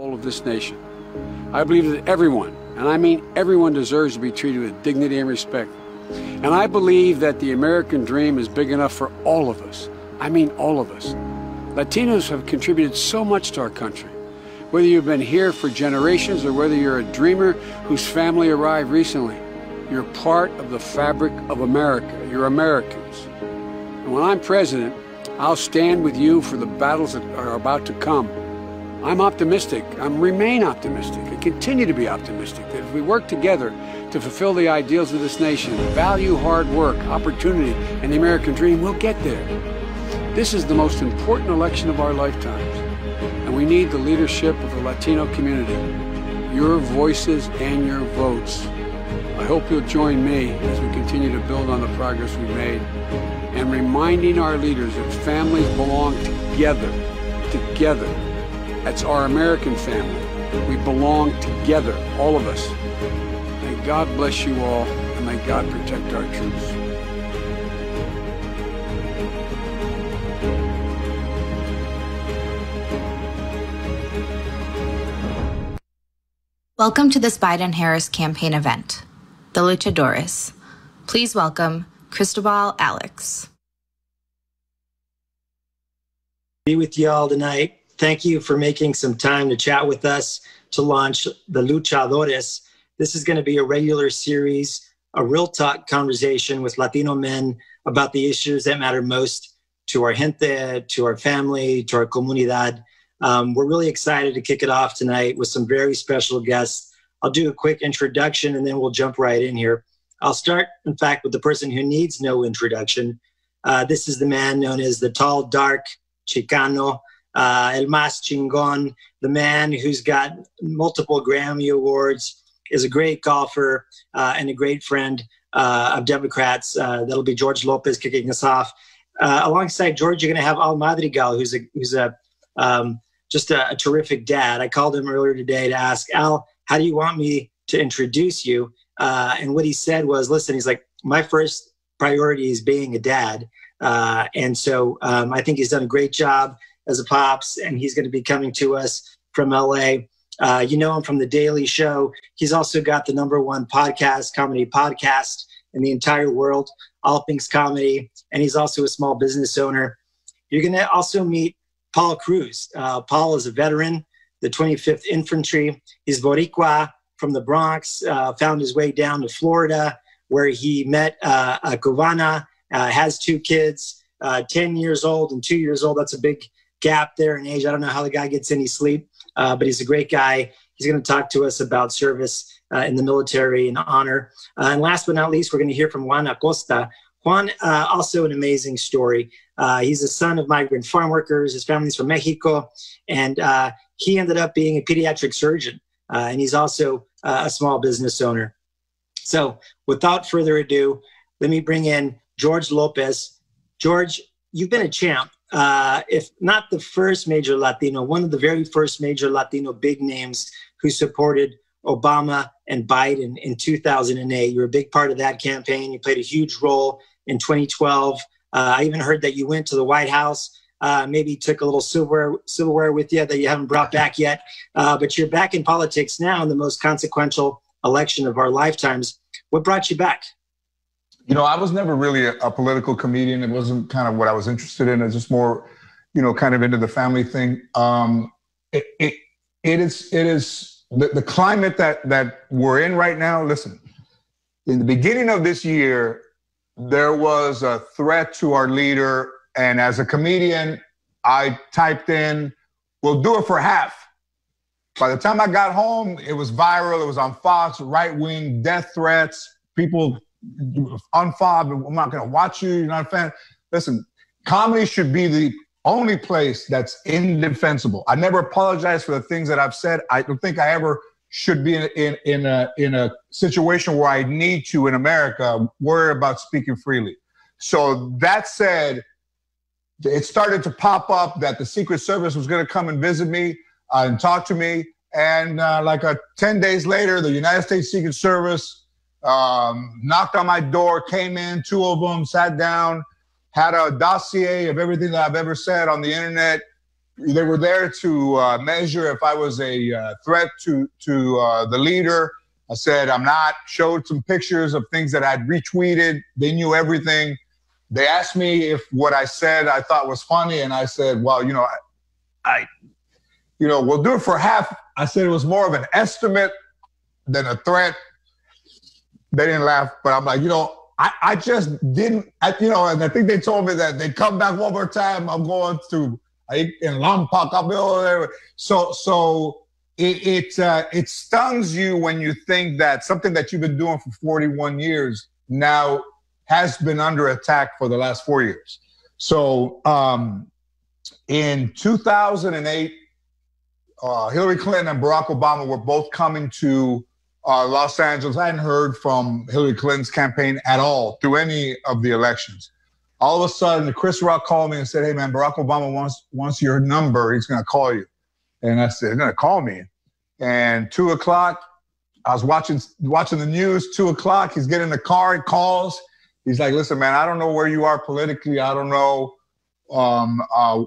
Of this nation. I believe that everyone, and I mean everyone, deserves to be treated with dignity and respect. And I believe that the American dream is big enough for all of us. I mean all of us. Latinos have contributed so much to our country. Whether you've been here for generations or whether you're a dreamer whose family arrived recently, you're part of the fabric of America. You're Americans. And when I'm president, I'll stand with you for the battles that are about to come. I'm optimistic. I remain optimistic. I continue to be optimistic that if we work together to fulfill the ideals of this nation, value hard work, opportunity, and the American dream, we'll get there. This is the most important election of our lifetimes, and we need the leadership of the Latino community, your voices and your votes. I hope you'll join me as we continue to build on the progress we've made and reminding our leaders that families belong together. That's our American family. We belong together, all of us. May God bless you all, and may God protect our troops. Welcome to this Biden-Harris campaign event, the Luchadores. Please welcome Cristobal Alex. Be with you all tonight. Thank you for making some time to chat with us to launch the Luchadores. This is going to be a regular series, a real talk conversation with Latino men about the issues that matter most to our gente, to our family, to our comunidad. We're really excited to kick it off tonight with some very special guests. I'll do a quick introduction and then we'll jump right in here. I'll start, in fact, with the person who needs no introduction. This is the man known as the tall, dark Chicano, El Más Chingon, the man who's got multiple Grammy Awards, is a great golfer and a great friend of Democrats. That'll be George Lopez kicking us off. Alongside George, you're going to have Al Madrigal, who's just a terrific dad. I called him earlier today to ask, Al, how do you want me to introduce you? And what he said was, listen, he's like, my first priority is being a dad. And so I think he's done a great job as a pops, and he's going to be coming to us from LA. You know him from The Daily Show. He's also got the #1 comedy podcast in the entire world, all things comedy, and he's also a small business owner. You're going to also meet Paul Cruz. Paul is a veteran, the 25th Infantry. He's Boricua from the Bronx, found his way down to Florida, where he met a Cubana, has 2 kids, 10 years old and 2 years old. That's a big gap there in age. I don't know how the guy gets any sleep, but he's a great guy. He's going to talk to us about service in the military and honor. And last but not least, we're going to hear from Juan Acosta. Juan, also an amazing story. He's the son of migrant farm workers. His family's from Mexico, and he ended up being a pediatric surgeon, and he's also a small business owner. So without further ado, let me bring in George Lopez. George, you've been a champ. If not the first major Latino, one of the very first major Latino big names who supported Obama and Biden in 2008. You're a big part of that campaign. You played a huge role in 2012. I even heard that you went to the White House, maybe took a little silverware with you that you haven't brought back yet. But you're back in politics now in the most consequential election of our lifetimes. What brought you back? You know, I was never really a political comedian. It wasn't kind of what I was interested in. It's just more, kind of into the family thing. It is the climate that we're in right now. Listen, in the beginning of this year, there was a threat to our leader. And as a comedian, I typed in, we'll do it for half. By the time I got home, it was viral. It was on Fox, right-wing death threats, people unfollowed, I'm not going to watch you, you're not a fan. Listen, comedy should be the only place that's indefensible. I never apologize for the things that I've said. I don't think I ever should be in a situation where I need to, in America, worry about speaking freely. So that said, it started to pop up that the Secret Service was going to come and visit me and talk to me. And 10 days later, the United States Secret Service knocked on my door, came in, 2 of them, sat down, had a dossier of everything that I've ever said on the internet, they were there to measure if I was a threat to the leader. I said I'm not. Showed some pictures of things that I'd retweeted. They knew everything. They asked me if what I said I thought was funny, and I said, well, we'll do it for half. I said it was more of an estimate than a threat. They didn't laugh, but I'm like, I just didn't, and I think they told me that they come back one more time. I'm going to in Lampak. I'll be over there. So it stuns you when you think that something that you've been doing for 41 years now has been under attack for the last 4 years. So in 2008, Hillary Clinton and Barack Obama were both coming to Los Angeles. I hadn't heard from Hillary Clinton's campaign at all through any of the elections. All of a sudden, Chris Rock called me and said, hey, man, Barack Obama wants your number. He's going to call you. And I said, he's going to call me. And 2 o'clock, I was watching the news, 2 o'clock. He's getting in the car. He calls. He's like, listen, man, I don't know where you are politically. I don't know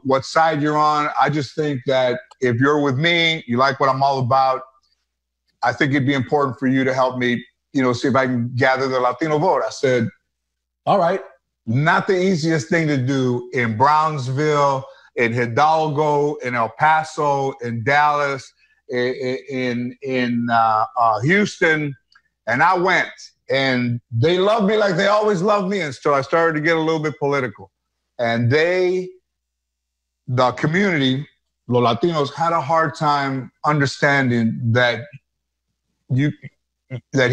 what side you're on. I just think that if you're with me, you like what I'm all about, I think it'd be important for you to help me, see if I can gather the Latino vote. I said, all right. Not the easiest thing to do in Brownsville, in Hidalgo, in El Paso, in Dallas, in Houston. And I went, and they loved me like they always loved me. And so I started to get a little bit political. And the community, the Latinos, had a hard time understanding that he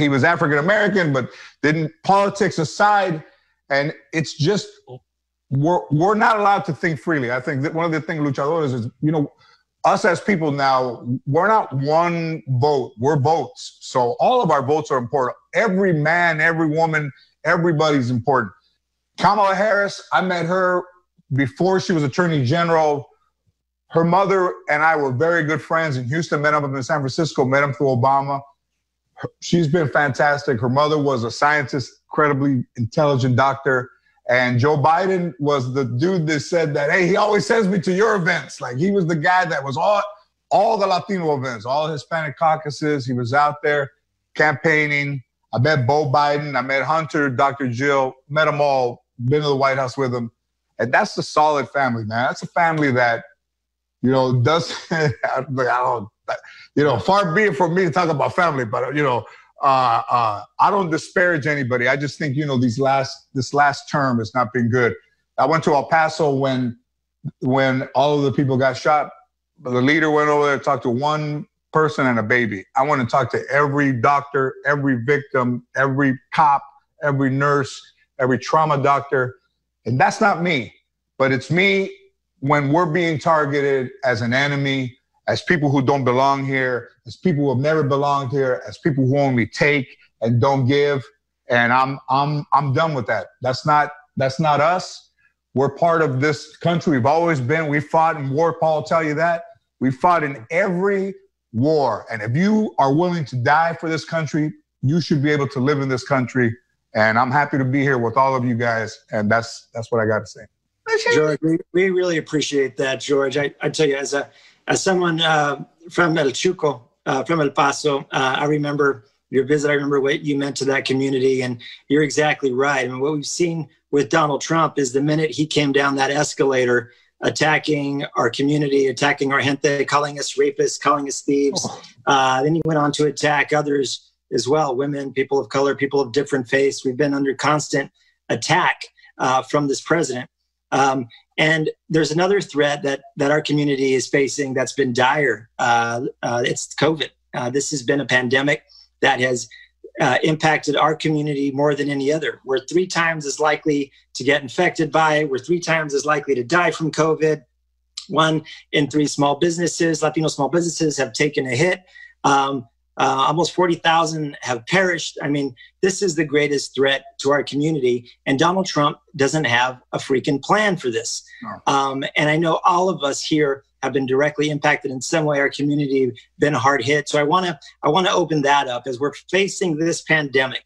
was African-American, but didn't, politics aside. And it's just, we're not allowed to think freely. I think that one of the things Luchadores is, us as people now, we're not one vote, we're votes. So all of our votes are important. Every man, every woman, everybody's important. Kamala Harris, I met her before she was Attorney General. Her mother and I were very good friends in Houston, met up in San Francisco, met him through Obama. She's been fantastic. Her mother was a scientist, incredibly intelligent doctor. And Joe Biden was the dude that said that, hey, he always sends me to your events. Like, he was the guy that was all the Latino events, all Hispanic caucuses. He was out there campaigning. I met Bo Biden. I met Hunter, Dr. Jill, met them all, been to the White House with them. And that's a solid family, man. That's a family that, far be it from me to talk about family, but, I don't disparage anybody. I just think, this last term has not been good. I went to El Paso when all of the people got shot. The leader went over there to talk to one person and a baby. I want to talk to every doctor, every victim, every cop, every nurse, every trauma doctor. And that's not me, but it's me when we're being targeted as an enemy, as people who don't belong here, as people who have never belonged here, as people who only take and don't give. And I'm done with that. That's not us. We're part of this country. We've always been. We fought in war. Paul will tell you that. We fought in every war. And if you are willing to die for this country, you should be able to live in this country. And I'm happy to be here with all of you guys. And that's what I got to say. George, we really appreciate that, George. I tell you, as someone from El Chuco, from El Paso, I remember your visit. I remember what you meant to that community. And you're exactly right. I mean, what we've seen with Donald Trump is the minute he came down that escalator, attacking our community, attacking our gente, calling us rapists, calling us thieves. Then he went on to attack others as well, women, people of color, people of different faiths. We've been under constant attack from this president. And there's another threat that our community is facing that's been dire. It's COVID. This has been a pandemic that has impacted our community more than any other. We're 3 times as likely to get infected by it. We're 3 times as likely to die from COVID. 1 in 3 small businesses, Latino small businesses, have taken a hit. Almost 40,000 have perished. I mean, this is the greatest threat to our community. And Donald Trump doesn't have a freaking plan for this. No. And I know all of us here have been directly impacted in some way. Our community been hard hit. So I want to open that up as we're facing this pandemic.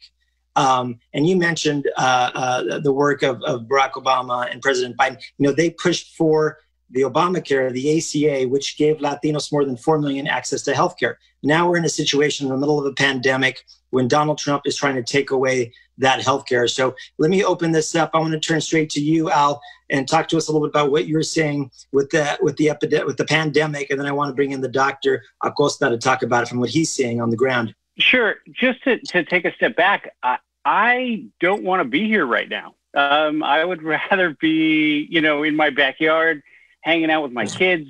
And you mentioned the work of Barack Obama and President Biden. They pushed for the Obamacare, the ACA, which gave Latinos more than 4 million access to healthcare. Now we're in a situation in the middle of a pandemic when Donald Trump is trying to take away that healthcare. So let me open this up. I want to turn straight to you, Al, and talk to us a little bit about what you're saying with the pandemic, and then I want to bring in the Dr. Acosta to talk about it from what he's seeing on the ground. Sure. Just to take a step back, I don't want to be here right now. I would rather be, in my backyard, hanging out with my kids,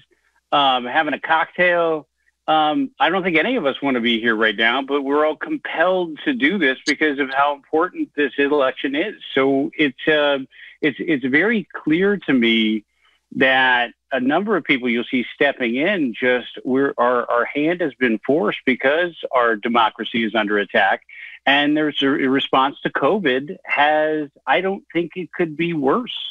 having a cocktail. I don't think any of us want to be here right now, but we're all compelled to do this because of how important this election is. So it's very clear to me that a number of people you'll see stepping in our hand has been forced because our democracy is under attack. And there's a response to COVID I don't think it could be worse.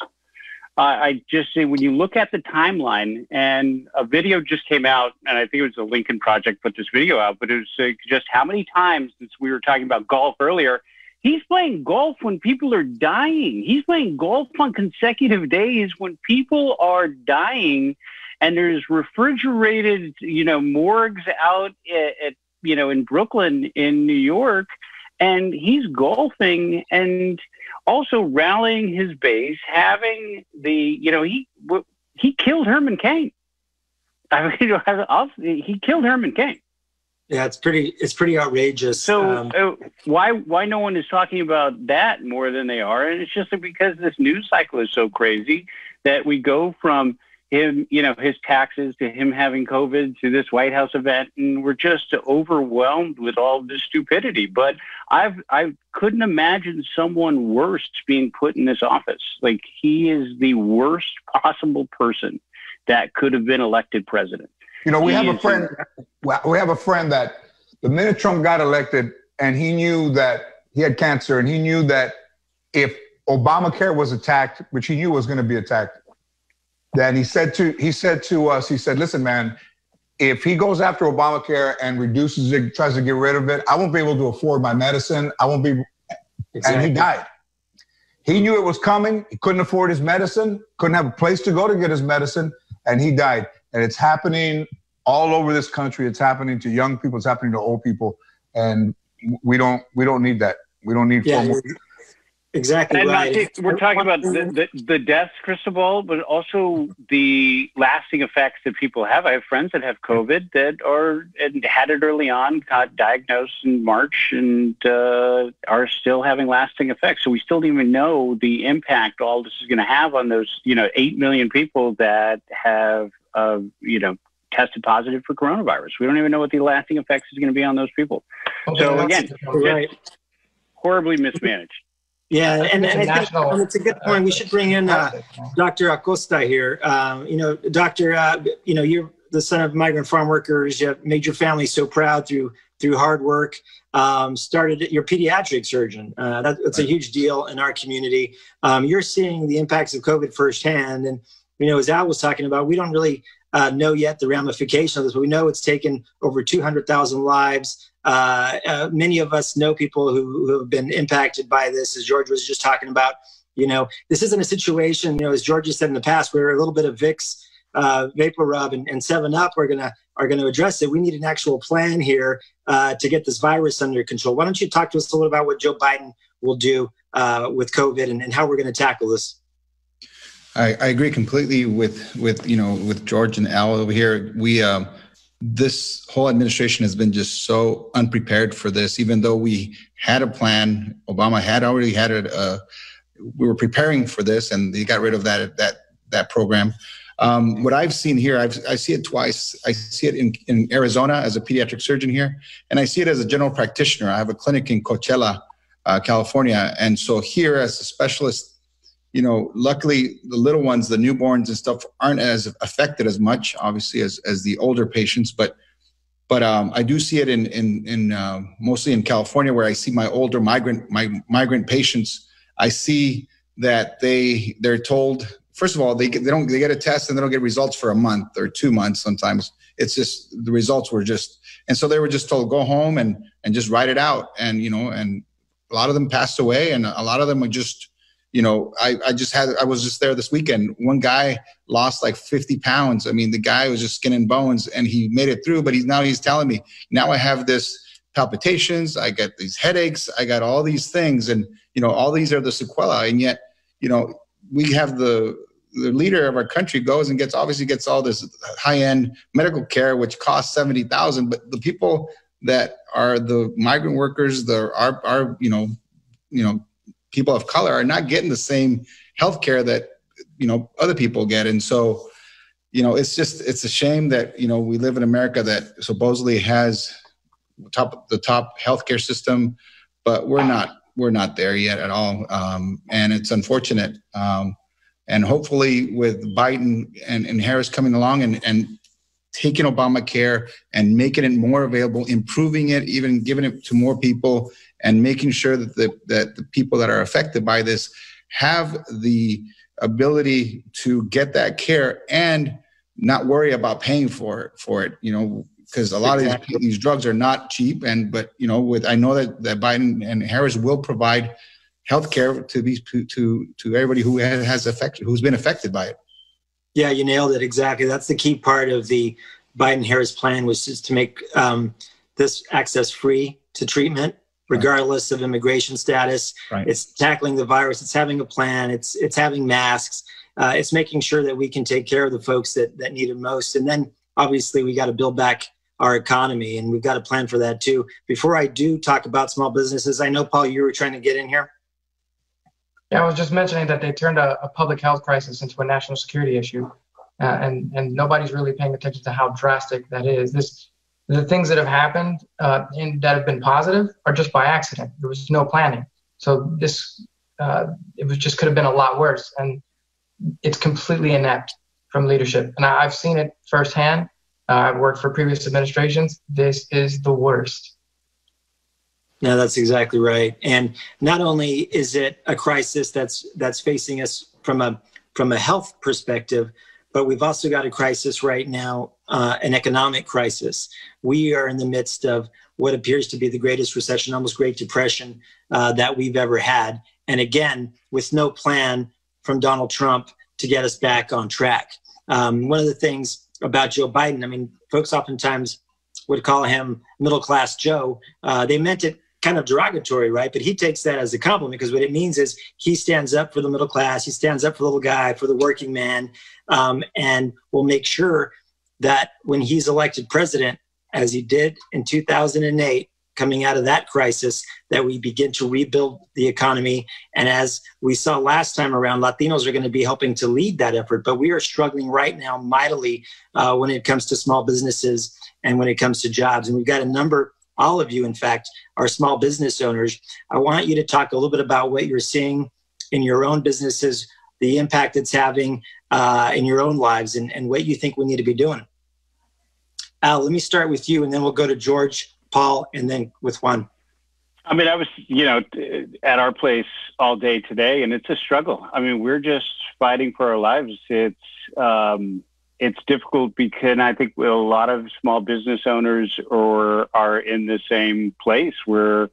I just say when you look at the timeline, and a video just came out, and I think it was the Lincoln Project put this video out, but it was just how many times, since we were talking about golf earlier, he's playing golf when people are dying. He's playing golf on consecutive days when people are dying, and there's refrigerated, morgues out at in Brooklyn, in New York, and he's golfing and also rallying his base, having he killed Herman Cain. He killed Herman Cain. Yeah, it's pretty outrageous. So why no one is talking about that more than they are? And it's just because this news cycle is so crazy that we go from him, his taxes, to him having COVID, to this White House event, and we're just overwhelmed with all this stupidity. But I couldn't imagine someone worse being put in this office. Like, he is the worst possible person that could have been elected president. We have a friend that the minute Trump got elected, and he knew that he had cancer, and he knew that if Obamacare was attacked, which he knew was going to be attacked, then he said to us, listen, man, if he goes after Obamacare and reduces it, tries to get rid of it, I won't be able to afford my medicine. I won't be. Exactly. And he died. He knew it was coming. He couldn't afford his medicine, couldn't have a place to go to get his medicine, and he died. And it's happening all over this country. It's happening to young people. It's happening to old people. And we don't need that. We don't need 4 more. Exactly and right. We're talking about the deaths, Cristobal, but also the lasting effects that people have. I have friends that have COVID and had it early on, got diagnosed in March, and are still having lasting effects. So we still don't even know the impact all this is going to have on those 8 million people that have tested positive for coronavirus. We don't even know what the lasting effects is going to be on those people. Okay, so again, right. Horribly mismanaged. Yeah, and I think it's a good point. We should bring in Dr. Acosta here. Doctor, you're the son of migrant farm workers. You have made your family so proud through hard work. Started your pediatric surgeon. That's a huge deal in our community. You're seeing the impacts of COVID firsthand, and as Al was talking about, we don't really know yet the ramifications of this, but we know it's taken over 200,000 lives. Many of us know people who have been impacted by this, as George was just talking about. This isn't a situation, as George has said in the past, where a little bit of Vicks, Vapor Rub, and 7-Up are gonna address it. We need an actual plan here to get this virus under control. Why don't you talk to us a little about what Joe Biden will do with COVID and how we're going to tackle this? I agree completely with George and Al over here. This whole administration has been just so unprepared for this. Even though we had a plan, Obama had already had it. We were preparing for this, and they got rid of that program. What I've seen here, I see it twice. I see it in Arizona as a pediatric surgeon here, and I see it as a general practitioner. I have a clinic in Coachella, California, and so here as a specialist, luckily the little ones, the newborns and stuff, aren't as affected as much, obviously, as the older patients. But I do see it in mostly in California, where I see my older migrant patients. I see that they're told, first of all, they get a test and they don't get results for a month or 2 months. Sometimes it's just the results were just, and so they were just told, go home and just write it out. And and a lot of them passed away, and a lot of them are just I was just there this weekend. One guy lost like 50 pounds. I mean, the guy was just skin and bones, and he made it through, but he's telling me, now I have this palpitations, I get these headaches, I got all these things, and all these are the sequelae. And yet, we have the leader of our country goes and gets all this high-end medical care, which costs $70,000, but the people that are the migrant workers, our people of color are not getting the same health care that, other people get. And so, it's a shame that, we live in America that supposedly has the top healthcare system, but we're not there yet at all. And it's unfortunate. And hopefully with Biden and Harris coming along and taking Obamacare and making it more available, improving it, even giving it to more people, and making sure that the people that are affected by this have the ability to get that care and not worry about paying for it, because a lot of these drugs are not cheap. But I know that Biden and Harris will provide health care to everybody who's been affected by it. Yeah, you nailed it. Exactly. That's the key part of the Biden-Harris plan, was just to make this access free to treatment, regardless of immigration status. Right. It's tackling the virus. It's having a plan. It's having masks. It's making sure that we can take care of the folks that need it most. And then obviously we got to build back our economy, and we've got a plan for that too. Before I do talk about small businesses, I know, Paul, you were trying to get in here. Yeah, I was just mentioning that they turned a public health crisis into a national security issue, and nobody's really paying attention to how drastic that is. The things that have happened that have been positive are just by accident. There was no planning. So it could have been a lot worse, and it's completely inept from leadership. And I've seen it firsthand. I've worked for previous administrations. This is the worst. No, that's exactly right. And not only is it a crisis that's facing us from a health perspective, but we've also got a crisis right now, an economic crisis. We are in the midst of what appears to be the greatest recession, almost Great Depression, that we've ever had. And again, with no plan from Donald Trump to get us back on track. One of the things about Joe Biden, I mean, folks oftentimes would call him middle-class Joe. They meant it kind of derogatory, right? But he takes that as a compliment, because what it means is he stands up for the middle class, he stands up for the little guy, for the working man, and will make sure that when he's elected president, as he did in 2008, coming out of that crisis, that we begin to rebuild the economy. And as we saw last time around, Latinos are going to be helping to lead that effort. But we are struggling right now mightily when it comes to small businesses and when it comes to jobs. And we've got a number, all of you, in fact, are small business owners. I want you to talk a little bit about what you're seeing in your own businesses, the impact it's having in your own lives, and what you think we need to be doing. Al, let me start with you, and then we'll go to George, Paul, and then with Juan. I mean, I was, at our place all day today, and it's a struggle. I mean, we're just fighting for our lives. It's difficult because I think a lot of small business owners are in the same place where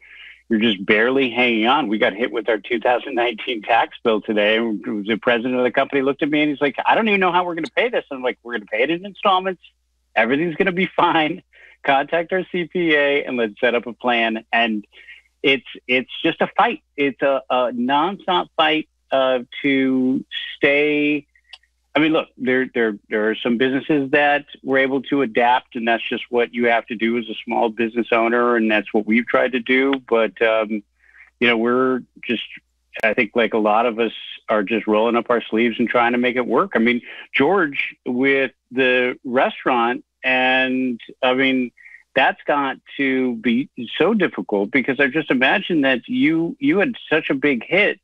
you're just barely hanging on. We got hit with our 2019 tax bill today. The president of the company looked at me and he's like, I don't even know how we're going to pay this. I'm like, we're going to pay it in installments. Everything's going to be fine. Contact our CPA and let's set up a plan. And it's just a fight. It's a nonstop fight to stay. I mean, look, there are some businesses that were able to adapt, and that's just what you have to do as a small business owner, and that's what we've tried to do. But, we're just, I think like a lot of us are just rolling up our sleeves and trying to make it work. I mean, George, with the restaurant, and I mean, that's got to be so difficult because I just imagine that you had such a big hit.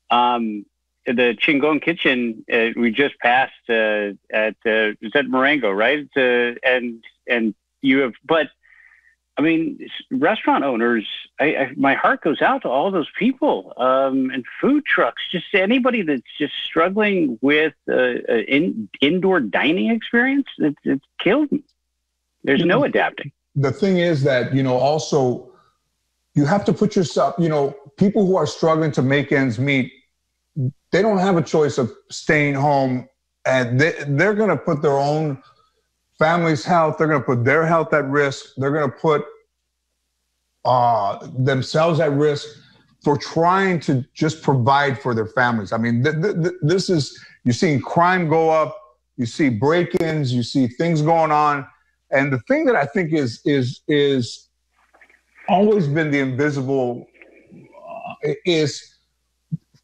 The Chingon Kitchen we just passed at is that Marengo, right? And you have, but I mean, restaurant owners. My heart goes out to all those people and food trucks. Just anybody that's just struggling with indoor dining experience. It's killed me. There's no adapting. The thing is that also you have to put yourself. People who are struggling to make ends meet. they don't have a choice of staying home, and they're going to put their own family's health, they're going to put their health at risk, they're going to put themselves at risk for trying to just provide for their families. I mean, this is, you're seeing crime go up, you see break-ins, you see things going on. And the thing that I think is always been the invisible is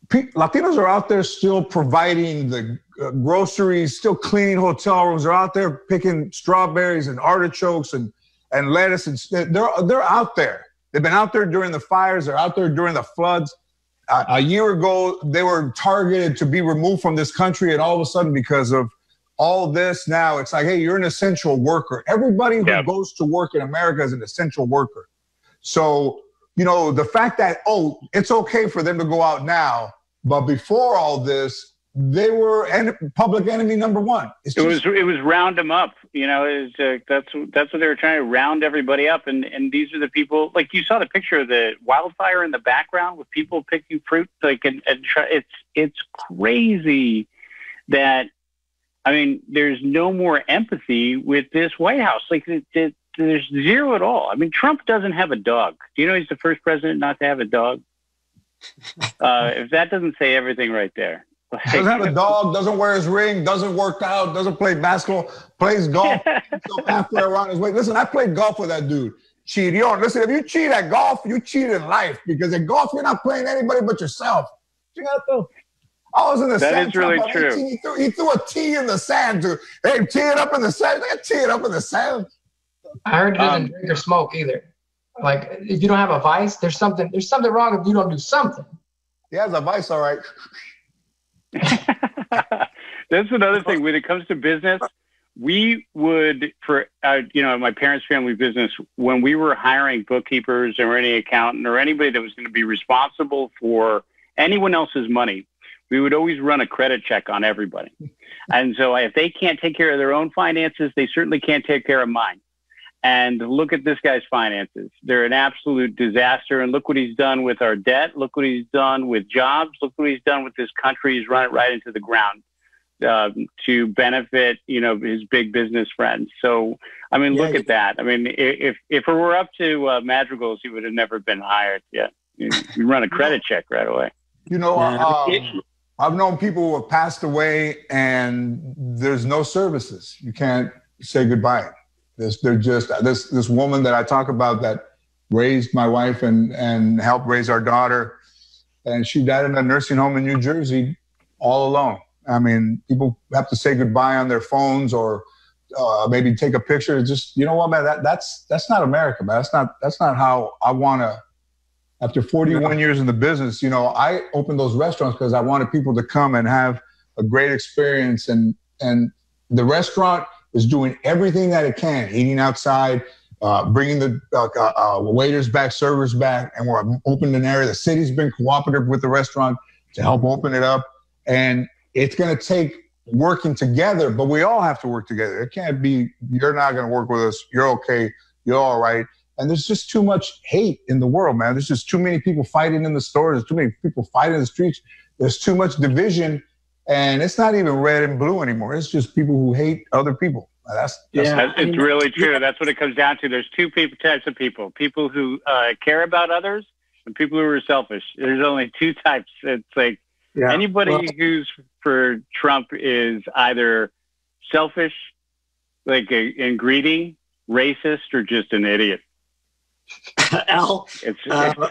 Latinos are out there still providing the groceries, still cleaning hotel rooms. They're out there picking strawberries and artichokes and lettuce. And they're out there. They've been out there during the fires. They're out there during the floods. A year ago, they were targeted to be removed from this country. And all of a sudden, because of all this, now it's like, hey, you're an essential worker. Everybody who goes to work in America is an essential worker. So, you know, the fact that, oh, it's okay for them to go out now, but before all this, they were public enemy number one. It was round them up. You know, that's what they were trying to round everybody up. And these are the people, like you saw the picture of the wildfire in the background with people picking fruit. Like, it's crazy that, I mean, there's no more empathy with this White House. Like, there's zero at all. I mean, Trump doesn't have a dog. Do you know he's the first president not to have a dog? If that doesn't say everything right there. Doesn't have a dog, doesn't wear his ring, doesn't work out, doesn't play basketball, plays golf, so halfway around his way. Listen, I played golf with that dude. Chirion. Listen, if you cheat at golf, you cheat in life, because in golf, you're not playing anybody but yourself. I was in the sand. That is really true. He threw a tee in the sand to, hey, tee it up in the sand. Tee it up in the sand. I heard you didn't drink or smoke either. Like, if you don't have a vice, there's something wrong if you don't do something. He has a vice, all right. That's another thing. When it comes to business, we would, for my parents' family business, when we were hiring bookkeepers or any accountant or anybody that was going to be responsible for anyone else's money, we would always run a credit check on everybody. And so if they can't take care of their own finances, they certainly can't take care of mine. And look at this guy's finances. They're an absolute disaster. And look what he's done with our debt. Look what he's done with jobs. Look what he's done with this country. He's run it right into the ground to benefit, his big business friends. So, I mean, look at that. I mean, if it were up to Madrigal's, he would have never been hired yet. You run a credit check right away. I've known people who have passed away and there's no services. You can't say goodbye. This woman that I talk about that raised my wife and helped raise our daughter, and she died in a nursing home in New Jersey all alone. I mean, people have to say goodbye on their phones or maybe take a picture. Just, you know what, man, that's not America, man. That's not how I want to. After 41 years in the business, I opened those restaurants because I wanted people to come and have a great experience, and the restaurant is doing everything that it can, eating outside, bringing the waiters back, servers back, and we're opening an area. The city's been cooperative with the restaurant to help open it up. And it's going to take working together, but we all have to work together. It can't be, you're not going to work with us, you're okay, you're all right. And there's just too much hate in the world, man. There's just too many people fighting in the stores. There's too many people fighting in the streets. There's too much division. And it's not even red and blue anymore. It's just people who hate other people. It's really true. That's what it comes down to. There's two types of people: people who care about others and people who are selfish. There's only two types. It's like anybody who's for Trump is either selfish, and greedy, racist, or just an idiot. Al, it's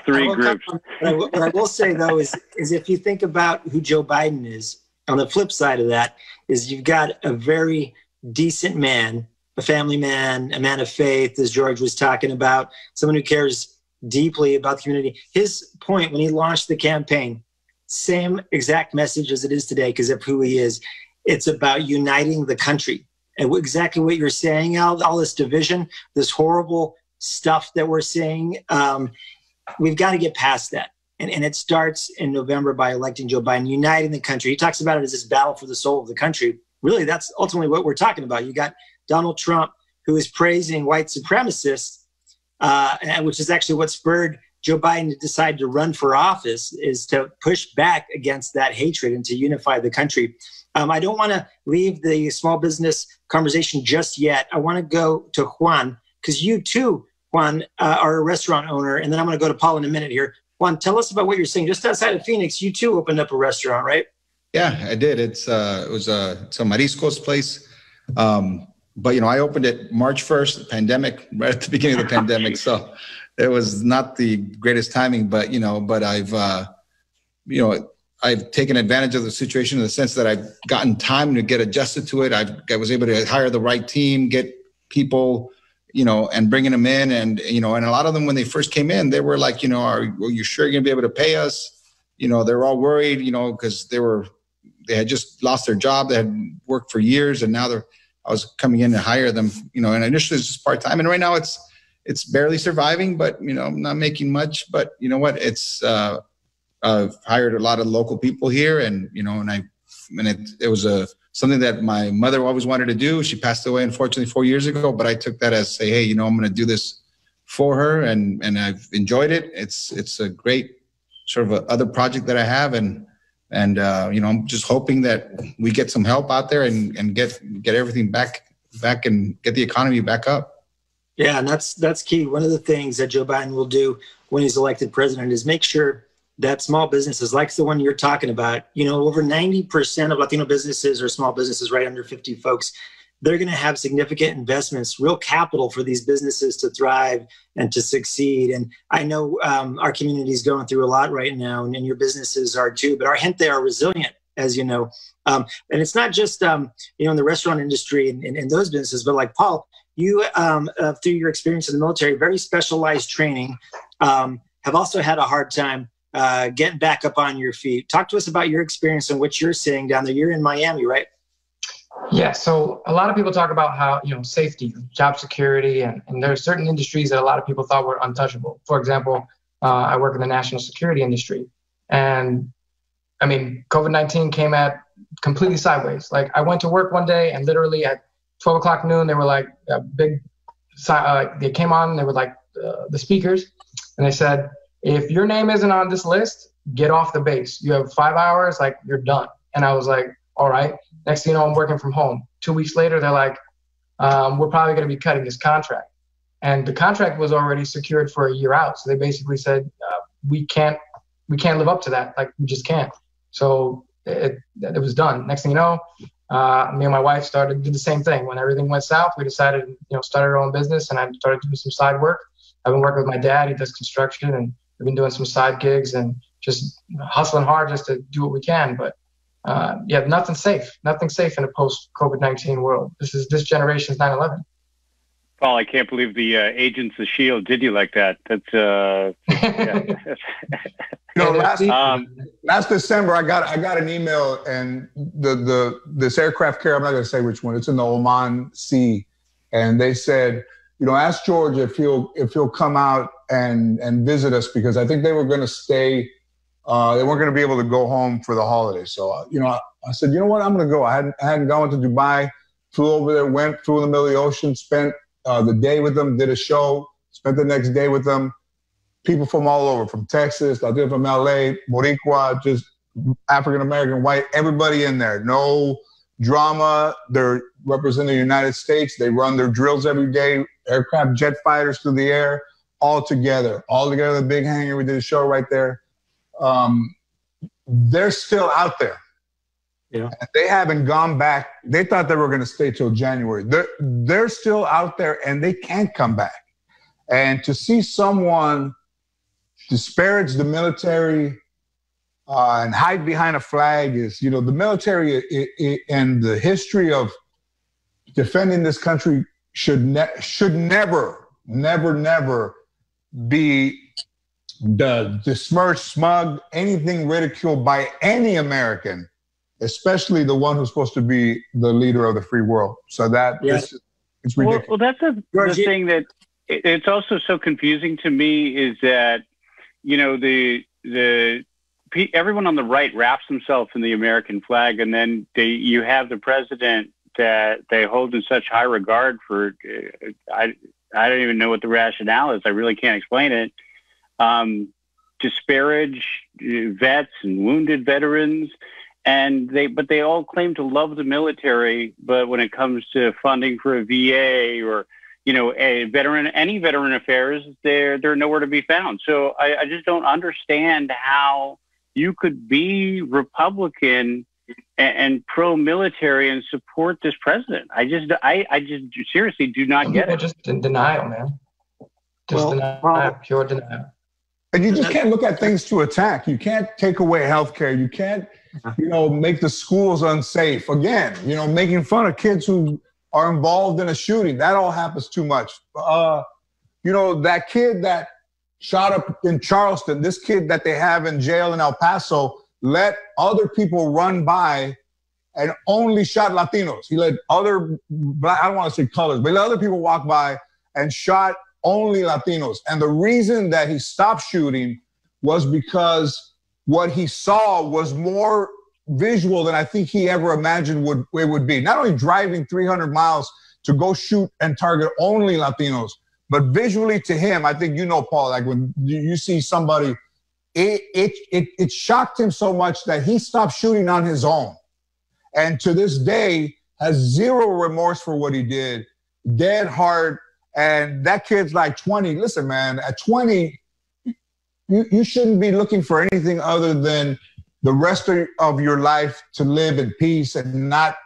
three groups. What I will say, though, is if you think about who Joe Biden is, on the flip side of that is you've got a very decent man, a family man, a man of faith, as George was talking about, someone who cares deeply about the community. His point when he launched the campaign, same exact message as it is today because of who he is. It's about uniting the country. And exactly what you're saying, Al, all this division, this horrible stuff that we're seeing, we've got to get past that. And it starts in November by electing Joe Biden, uniting the country. He talks about it as this battle for the soul of the country. Really, that's ultimately what we're talking about. You got Donald Trump, who is praising white supremacists, which is actually what spurred Joe Biden decided to run for office is to push back against that hatred and to unify the country. I don't want to leave the small business conversation just yet. I want to go to Juan, because you too, Juan, are a restaurant owner. And then I'm going to go to Paul in a minute here. Juan, tell us about what you're saying. Just outside of Phoenix, you too opened up a restaurant, right? Yeah, I did. It's a mariscos place. But, I opened it March 1st, the pandemic, right at the beginning of the pandemic. So it was not the greatest timing, but I've taken advantage of the situation in the sense that I've gotten time to get adjusted to it. I was able to hire the right team, get people, and bringing them in. And a lot of them, when they first came in, they were like, are you sure you're going to be able to pay us? They're all worried, because they had just lost their job. They had worked for years, and now I was coming in to hire them, and initially it's just part-time. And right now it's barely surviving, but, I'm not making much. But you know what? I've hired a lot of local people here, and it was something that my mother always wanted to do. She passed away, unfortunately, 4 years ago. But I took that as say, hey, I'm going to do this for her, and I've enjoyed it. It's a great sort of other project that I have, and I'm just hoping that we get some help out there and get everything back and get the economy back up. Yeah, and that's key. One of the things that Joe Biden will do when he's elected president is make sure that small businesses like the one you're talking about, over 90% of Latino businesses or small businesses right under 50 folks, they're going to have significant investments, real capital for these businesses to thrive and to succeed. And I know our community is going through a lot right now, and your businesses are too, but our gente are resilient, as you know. And it's not just, in the restaurant industry and those businesses, but like Paul, you, through your experience in the military, very specialized training, have also had a hard time getting back up on your feet. Talk to us about your experience and what you're seeing down there. You're in Miami, right? Yeah. So a lot of people talk about how, safety, job security, and there are certain industries that a lot of people thought were untouchable. For example, I work in the national security industry. And COVID-19 came at completely sideways. Like I went to work one day and literally at 12 o'clock noon, they were like they came on, they were like the speakers, and they said, if your name isn't on this list, get off the base. You have 5 hours, like you're done. And I was like, all right. Next thing you know, I'm working from home. 2 weeks later, they're like, we're probably going to be cutting this contract. And the contract was already secured for a year out. So they basically said, we can't live up to that. Like we just can't. So it was done. Next thing you know, me and my wife did the same thing. When everything went south, we decided, start our own business, and I started doing some side work. I've been working with my dad. He does construction, and we've been doing some side gigs and just hustling hard just to do what we can. But nothing's safe. Nothing's safe in a post-COVID-19 world. This generation's 9/11. Paul, I can't believe the Agents of S.H.I.E.L.D. did you like that. That's last December I got an email, and this aircraft carrier, I'm not going to say which one, it's in the Oman Sea, and they said, ask George if he'll come out and visit us, because I think they were going to stay. They weren't going to be able to go home for the holidays. So, I said, you know what, I'm going to go. I hadn't gone to Dubai, flew over there, went through the middle of the ocean, spent the day with them, did a show, spent the next day with them. People from all over, from Texas, I did from LA, Boricua, just African-American, white, everybody in there. No drama. They're representing the United States. They run their drills every day, aircraft, jet fighters through the air, all together, the big hangar. We did a show right there. They're still out there. Yeah. They haven't gone back. They thought they were going to stay till January. They're still out there, and they can't come back. And to see someone disparage the military and hide behind a flag is, the military and the history of defending this country should never be besmirched, smug, anything ridiculed by any American, especially the one who's supposed to be the leader of the free world. So it's ridiculous. Well, that's the thing that it's also so confusing to me is that, everyone on the right wraps themselves in the American flag, and then you have the president that they hold in such high regard for. I don't even know what the rationale is. I really can't explain it. disparage vets and wounded veterans. But they all claim to love the military. But when it comes to funding for a VA or, any veteran affairs, they're nowhere to be found. So I just don't understand how you could be Republican and pro-military and support this president. I just seriously do not get it. Just in denial, man. Denial, pure denial. And you just can't look at things to attack. You can't take away healthcare. You can't, make the schools unsafe. Again, making fun of kids who are involved in a shooting. That all happens too much. That kid that shot up in Charleston, this kid that they have in jail in El Paso, let other people run by and only shot Latinos. He let other, I don't want to say colors, but he let other people walk by and shot only Latinos. And the reason that he stopped shooting was because what he saw was more visual than I think he ever imagined it would be. Not only driving 300 miles to go shoot and target only Latinos, but visually to him, I think Paul, like when you see somebody, it shocked him so much that he stopped shooting on his own. And to this day, has zero remorse for what he did, dead heart. And that kid's like 20. Listen, man, at 20, you shouldn't be looking for anything other than the rest of your life to live in peace and not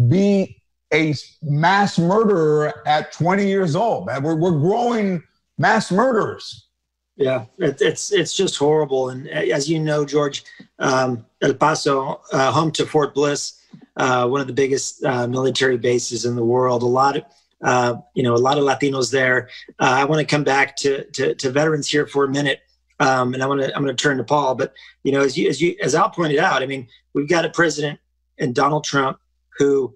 be a mass murderer at 20 years old. Man, we're growing mass murderers. Yeah, it's just horrible. And as you know, George, El Paso, home to Fort Bliss, one of the biggest military bases in the world. A lot of Latinos there. I want to come back to veterans here for a minute, and I'm going to turn to Paul. But as Al pointed out, I mean, we've got a president in Donald Trump who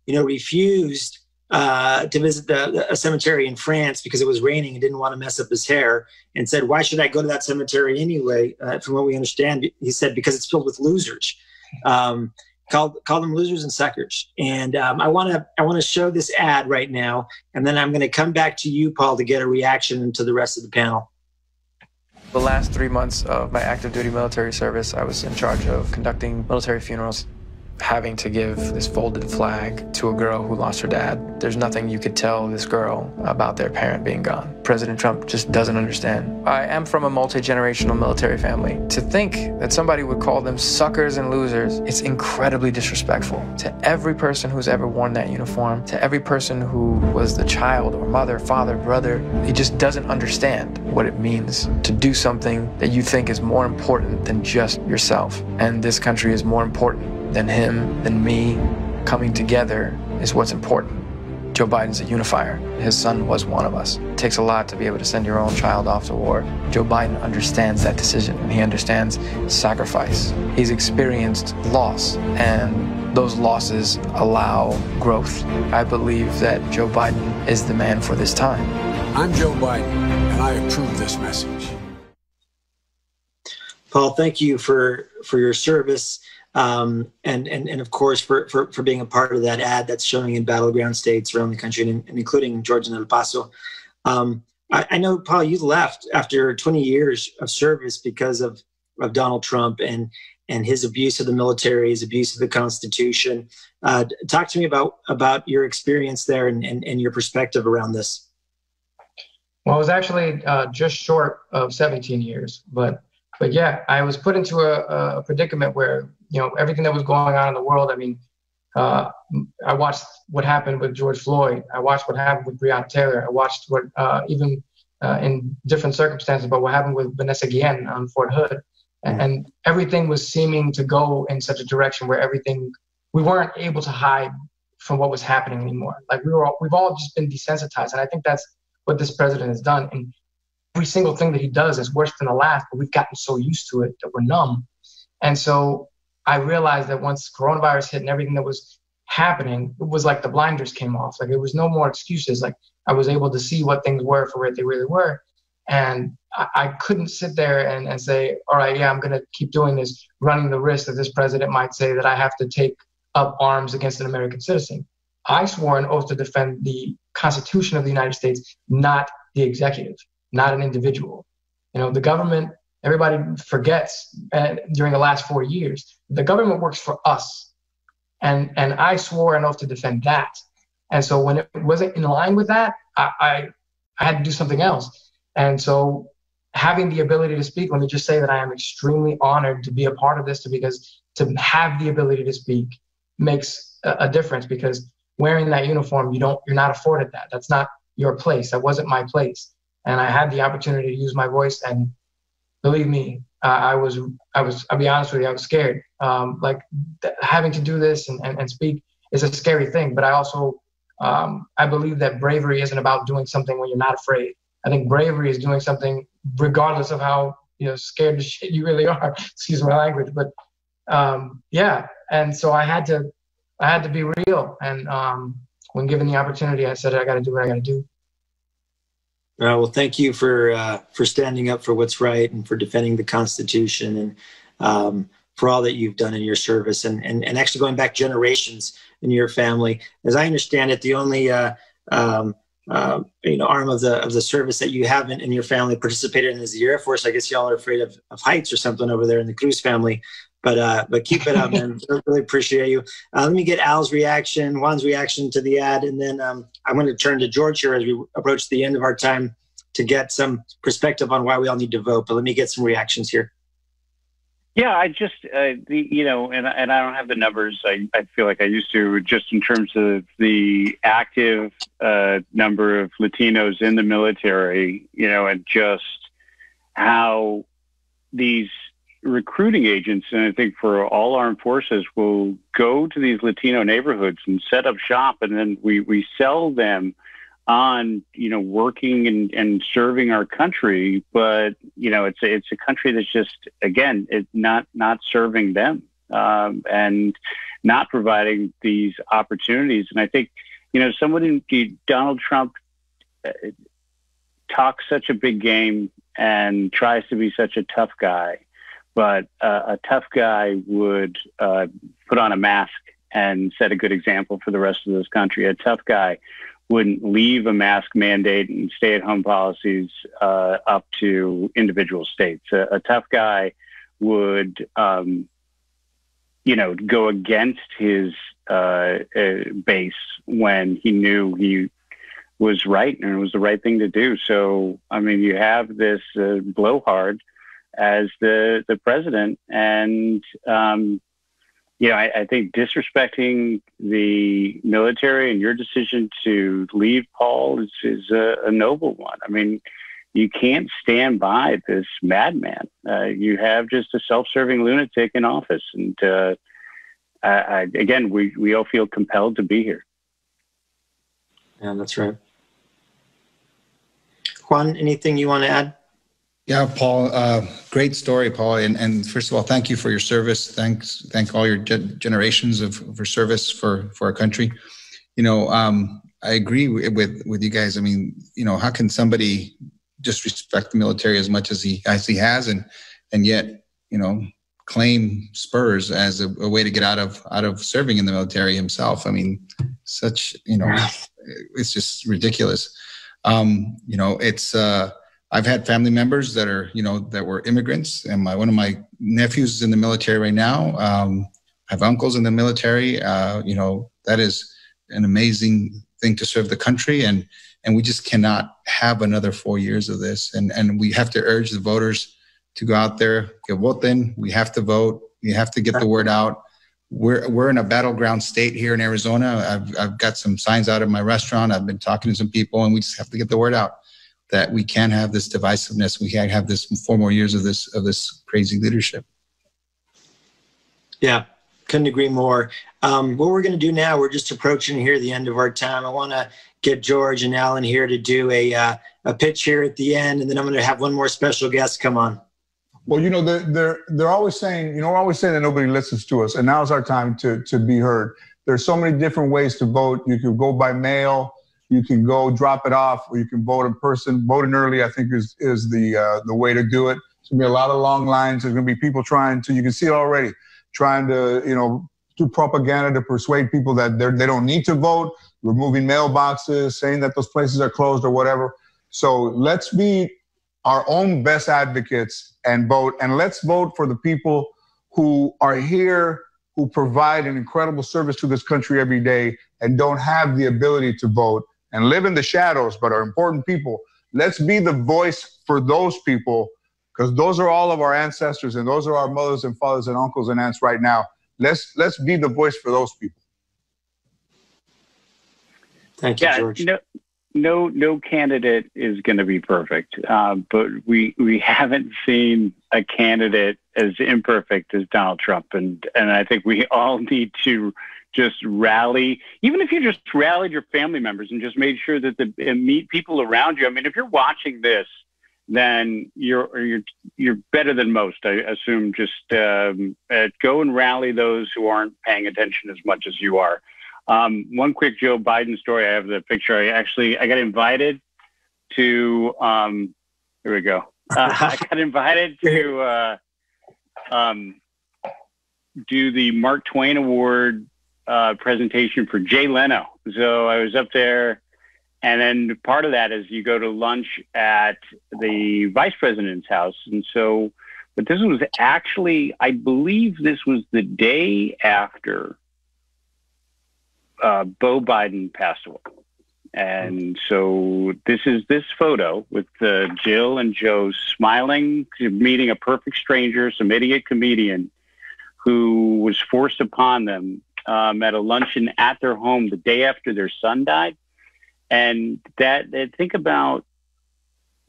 refused to visit a cemetery in France because it was raining and didn't want to mess up his hair, and said, "Why should I go to that cemetery anyway?" From what we understand, he said, because it's filled with losers. Call them losers and suckers. And I want to show this ad right now, and then I'm going to come back to you, Paul, to get a reaction to the rest of the panel. The last 3 months of my active duty military service, I was in charge of conducting military funerals, having to give this folded flag to a girl who lost her dad. There's nothing you could tell this girl about their parent being gone. President Trump just doesn't understand. I am from a multi-generational military family. To think that somebody would call them suckers and losers, it's incredibly disrespectful. To every person who's ever worn that uniform, to every person who was the child or mother, father, brother, he just doesn't understand what it means to do something that you think is more important than just yourself. And this country is more important than him, than me. Coming together is what's important. Joe Biden's a unifier. His son was one of us. It takes a lot to be able to send your own child off to war. Joe Biden understands that decision, and he understands sacrifice. He's experienced loss, and those losses allow growth. I believe that Joe Biden is the man for this time. I'm Joe Biden, and I approve this message. Paul, thank you for your service. And of course, for being a part of that ad that's showing in battleground states around the country, and including Georgia and El Paso. I know, Paul, you left after 20 years of service because of Donald Trump and his abuse of the military, his abuse of the Constitution. Talk to me about your experience there and your perspective around this. Well, it was actually just short of 17 years, but yeah, I was put into a predicament where, everything that was going on in the world. I mean, I watched what happened with George Floyd. I watched what happened with Breonna Taylor. I watched what, even in different circumstances, but what happened with Vanessa Guillen on Fort Hood. And everything was seeming to go in such a direction where we weren't able to hide from what was happening anymore. Like we've all just been desensitized. And I think that's what this president has done. And every single thing that he does is worse than the last, but we've gotten so used to it that we're numb. And so I realized that once coronavirus hit and everything that was happening, it was like the blinders came off. Like, it was no more excuses. Like, I was able to see what things were for what they really were. And I couldn't sit there and say, all right, yeah, I'm going to keep doing this, running the risk that this president might say that I have to take up arms against an American citizen. I swore an oath to defend the Constitution of the United States, not the executive, not an individual. The government, everybody forgets during the last 4 years, the government works for us. And I swore an oath to defend that. And so when it wasn't in line with that, I had to do something else. And so having the ability to speak, let me just say that I am extremely honored to be a part of this, because to have the ability to speak makes a difference, because wearing that uniform, you're not afforded that. That's not your place. That wasn't my place. And I had the opportunity to use my voice, and believe me, I'll be honest with you, I was scared. Having to do this and speak is a scary thing, but I also, I believe that bravery isn't about doing something when you're not afraid. I think bravery is doing something regardless of how scared to shit you really are. Excuse my language, but yeah. And so I had to be real. And when given the opportunity, I said I got to do what I got to do. Well, thank you for standing up for what's right and for defending the Constitution, and for all that you've done in your service, and actually going back generations in your family. As I understand it, the only arm of the service that you haven't in your family participated in is the Air Force. I guess y'all are afraid of heights or something over there in the Cruz family. But keep it up, man. Really appreciate you. Let me get Al's reaction, Juan's reaction to the ad, and then I'm going to turn to George here as we approach the end of our time to get some perspective on why we all need to vote. But let me get some reactions here. Yeah, I just, and I don't have the numbers. I feel like I used to, just in terms of the active number of Latinos in the military, and just how these recruiting agents, and I think for all armed forces, will go to these Latino neighborhoods and set up shop, and then we sell them on working and serving our country, but it's a country that's just, again, it's not serving them, and not providing these opportunities. And I think Donald Trump talks such a big game and tries to be such a tough guy. But a tough guy would put on a mask and set a good example for the rest of this country. A tough guy wouldn't leave a mask mandate and stay-at-home policies up to individual states. A tough guy would, go against his base when he knew he was right and it was the right thing to do. So, you have this blowhard as the president, and I think disrespecting the military and your decision to leave, Paul, is a noble one. You can't stand by this madman. You have just a self-serving lunatic in office, and again, we all feel compelled to be here. Yeah, that's right. Juan, anything you want to add? Yeah, Paul, great story, Paul. And first of all, thank you for your service. Thank all your generations of service for our country. I agree with you guys. How can somebody disrespect the military as much as he has, and yet, claim spurs as a way to get out of serving in the military himself? It's just ridiculous. I've had family members that are, that were immigrants, and one of my nephews is in the military right now. I have uncles in the military. That is an amazing thing to serve the country, and we just cannot have another 4 years of this. And we have to urge the voters to go out there, que voten. We have to vote. We have to get the word out. We're in a battleground state here in Arizona. I've got some signs out of my restaurant. I've been talking to some people, and we just have to get the word out that we can't have this divisiveness. We can't have this 4 more years of this crazy leadership. Yeah, couldn't agree more. What we're going to do now, we're just approaching here the end of our time. I want to get George and Alan here to do a pitch here at the end, and then I'm going to have one more special guest come on. Well, they're always saying, we're always saying that nobody listens to us, and now's our time to be heard. There's so many different ways to vote. You can go by mail. You can go drop it off, or you can vote in person. Voting early, I think, is the way to do it. There's going to be a lot of long lines. There's going to be people you can see it already, trying to, do propaganda to persuade people that they don't need to vote, removing mailboxes, saying that those places are closed or whatever. So let's be our own best advocates and vote. And let's vote for the people who are here, who provide an incredible service to this country every day and don't have the ability to vote and live in the shadows, but are important people. Let's be the voice for those people, because those are all of our ancestors and those are our mothers and fathers and uncles and aunts right now. Let's be the voice for those people. Thank you, George. No candidate is going to be perfect, but we haven't seen a candidate as imperfect as Donald Trump, and I think we all need to just rally. Even if you just rallied your family members and just made sure that meet people around you. I mean, if you're watching this, then you're better than most. I assume. Just go and rally those who aren't paying attention as much as you are. One quick Joe Biden story. I have the picture. I got invited to, here we go. I got invited to do the Mark Twain Award presentation for Jay Leno. So I was up there, and then part of that is you go to lunch at the vice president's house. And so, but this was actually, I believe this was the day after Beau Biden passed away. And so this is this photo with Jill and Joe smiling, meeting a perfect stranger, some idiot comedian who was forced upon them at a luncheon at their home the day after their son died. And think about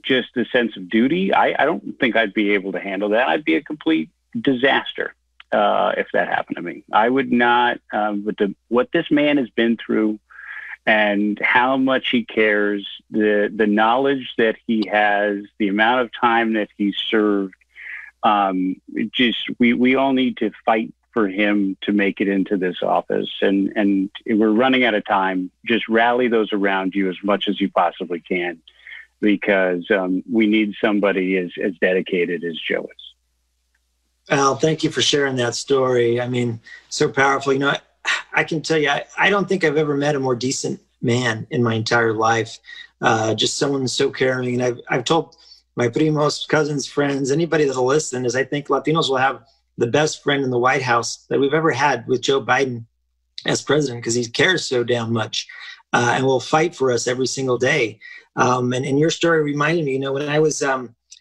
just the sense of duty. I don't think I'd be able to handle that. I'd be a complete disaster if that happened to me. I would not, but what this man has been through and how much he cares, the knowledge that he has, the amount of time that he's served, we all need to fight for him to make it into this office. And we're running out of time. Just rally those around you as much as you possibly can, because we need somebody as dedicated as Joe is. Al, thank you for sharing that story. I mean, so powerful. You know, I can tell you, I don't think I've ever met a more decent man in my entire life. Just someone so caring. And I've told my primos, cousins, friends, anybody that'll listen, is I think Latinos will have the best friend in the White House that we've ever had with Joe Biden as president, because he cares so damn much and will fight for us every single day. And your story reminded me, you know, when I was,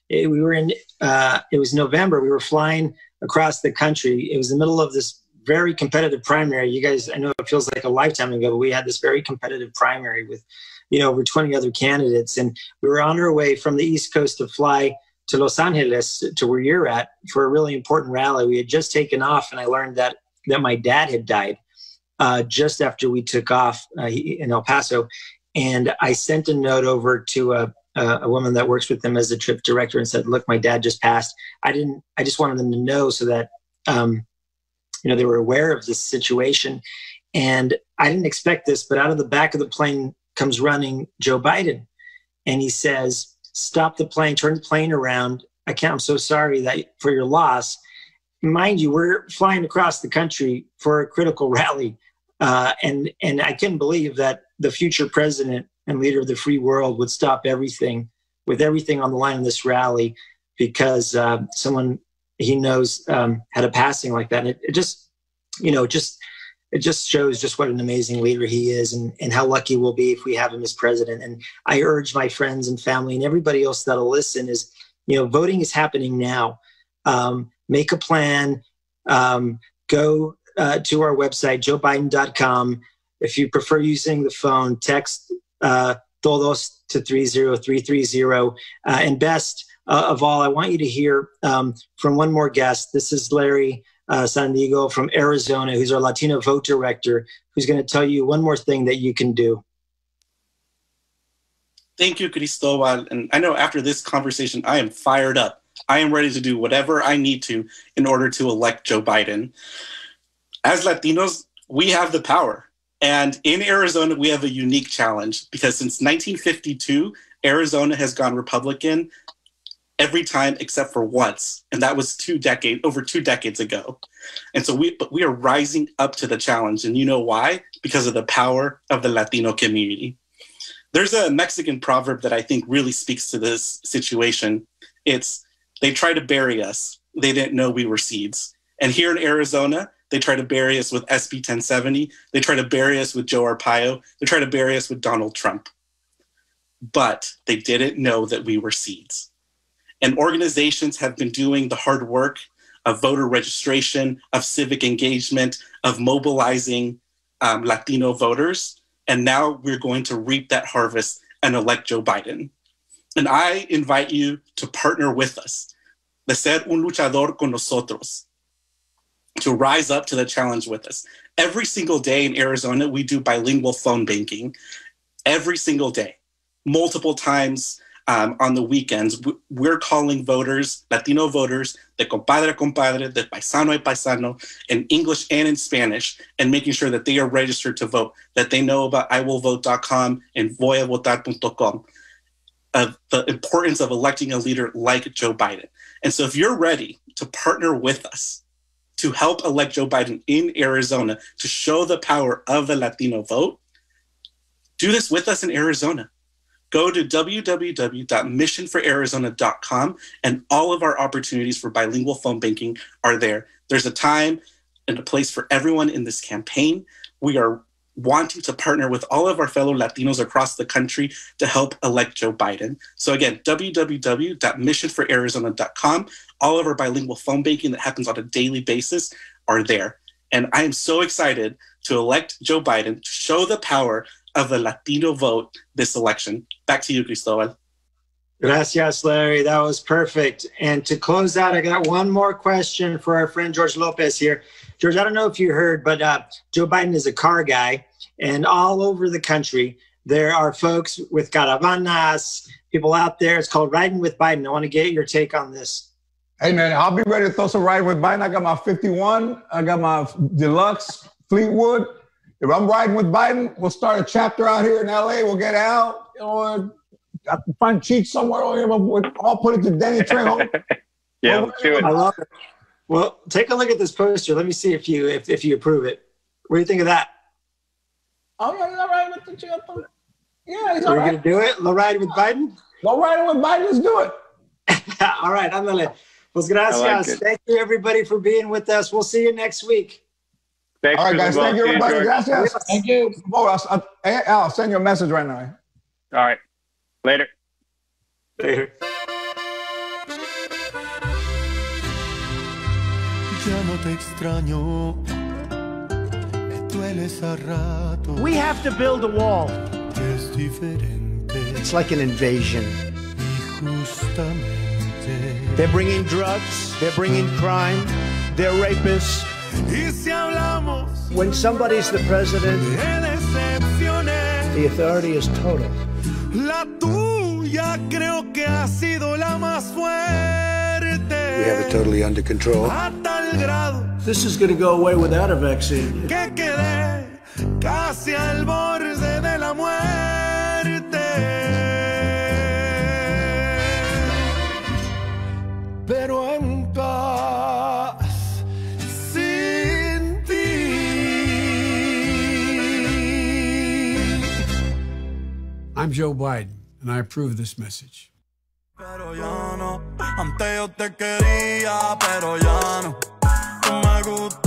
it was November, we were flying across the country. It was the middle of this very competitive primary. You guys, I know it feels like a lifetime ago, but we had this very competitive primary with, you know, over 20 other candidates. And we were on our way from the East Coast to fly to Los Angeles, to where you're at, for a really important rally. We had just taken off, and I learned that my dad had died just after we took off in El Paso. And I sent a note over to a woman that works with them as a trip director and said, look, my dad just passed. I just wanted them to know so that, you know, they were aware of this situation. And I didn't expect this, but out of the back of the plane comes running Joe Biden. And he says, stop the plane, turn the plane around. I'm so sorry for your loss. Mind you, we're flying across the country for a critical rally. And I couldn't believe that the future president and leader of the free world would stop everything, with everything on the line in this rally, because someone he knows had a passing like that. And it just, you know, it just shows just what an amazing leader he is, and how lucky we'll be if we have him as president. And I urge my friends and family and everybody else that'll listen is, you know, voting is happening now. Make a plan. Go to our website, joebiden.com. If you prefer using the phone, text todos to 30330. And best of all, I want you to hear from one more guest. This is Larry San Diego from Arizona, who's our Latino vote director, who's going to tell you one more thing that you can do. Thank you, Cristobal. And I know after this conversation, I am fired up. I am ready to do whatever I need to in order to elect Joe Biden. As Latinos, we have the power. And in Arizona, we have a unique challenge, because since 1952, Arizona has gone Republican every time except for once. And that was over 2 decades ago. And so we are rising up to the challenge. And you know why? Because of the power of the Latino community. There's a Mexican proverb that I think really speaks to this situation. It's, they try to bury us. They didn't know we were seeds. And here in Arizona, they try to bury us with SB 1070. They try to bury us with Joe Arpaio. They try to bury us with Donald Trump. But they didn't know that we were seeds. And organizations have been doing the hard work of voter registration, of civic engagement, of mobilizing Latino voters. And now we're going to reap that harvest and elect Joe Biden. And I invite you to partner with us, de ser un luchador con nosotros, to rise up to the challenge with us. Every single day in Arizona, we do bilingual phone banking. Every single day, multiple times on the weekends, we're calling voters, Latino voters, de compadre a compadre, de paisano a paisano, in English and in Spanish, and making sure that they are registered to vote, that they know about iwillvote.com and voyavotar.com, of the importance of electing a leader like Joe Biden. And so if you're ready to partner with us to help elect Joe Biden in Arizona, to show the power of the Latino vote, do this with us in Arizona. Go to www.missionforarizona.com, and all of our opportunities for bilingual phone banking are there. There's a time and a place for everyone in this campaign. We are wanting to partner with all of our fellow Latinos across the country to help elect Joe Biden. So again, www.missionforarizona.com. All of our bilingual phone banking that happens on a daily basis are there. And I am so excited to elect Joe Biden, to show the power of the Latino vote this election. Back to you, Cristobal. Gracias, Larry. That was perfect. And to close out, I got one more question for our friend George Lopez here. George, I don't know if you heard, but Joe Biden is a car guy, and all over the country, there are folks with caravanas, people out there. It's called Riding with Biden. I want to get your take on this. Hey, man, I'll be ready to throw some Riding with Biden. I got my 51. I got my Deluxe Fleetwood. If I'm riding with Biden, we'll start a chapter out here in LA. We'll get out. You know, I can find Cheech somewhere over here. We'll all put it to Danny Trejo. Yeah, let's do it. I love it. Well, take a look at this poster. Let me see if you approve it. What do you think of that? Oh, yeah, he's all right with the chip. Yeah, he's all right. We're going to do it? Low riding with Biden? Low riding with Biden, let's do it. All right, ándale. Pues gracias. Thank you, everybody, for being with us. We'll see you next week. Thanks. All right, guys. Thank you, everybody. Gracias. Thank you. Oh, I'll send you a message right now. All right. Later. Later. We have to build a wall. It's like an invasion. They're bringing drugs, they're bringing crime, they're rapists. When somebody's the president, the authority is total. La tuya creo que ha sido la más fuerte. We have it totally under control. A tal grado this is going to go away without a vaccine. Que quedé casi al borde de la muerte. Pero en paz sin ti. I'm Joe Biden, and I approve this message. Pero ya no, antes yo te quería, pero ya no. Tú me gustas.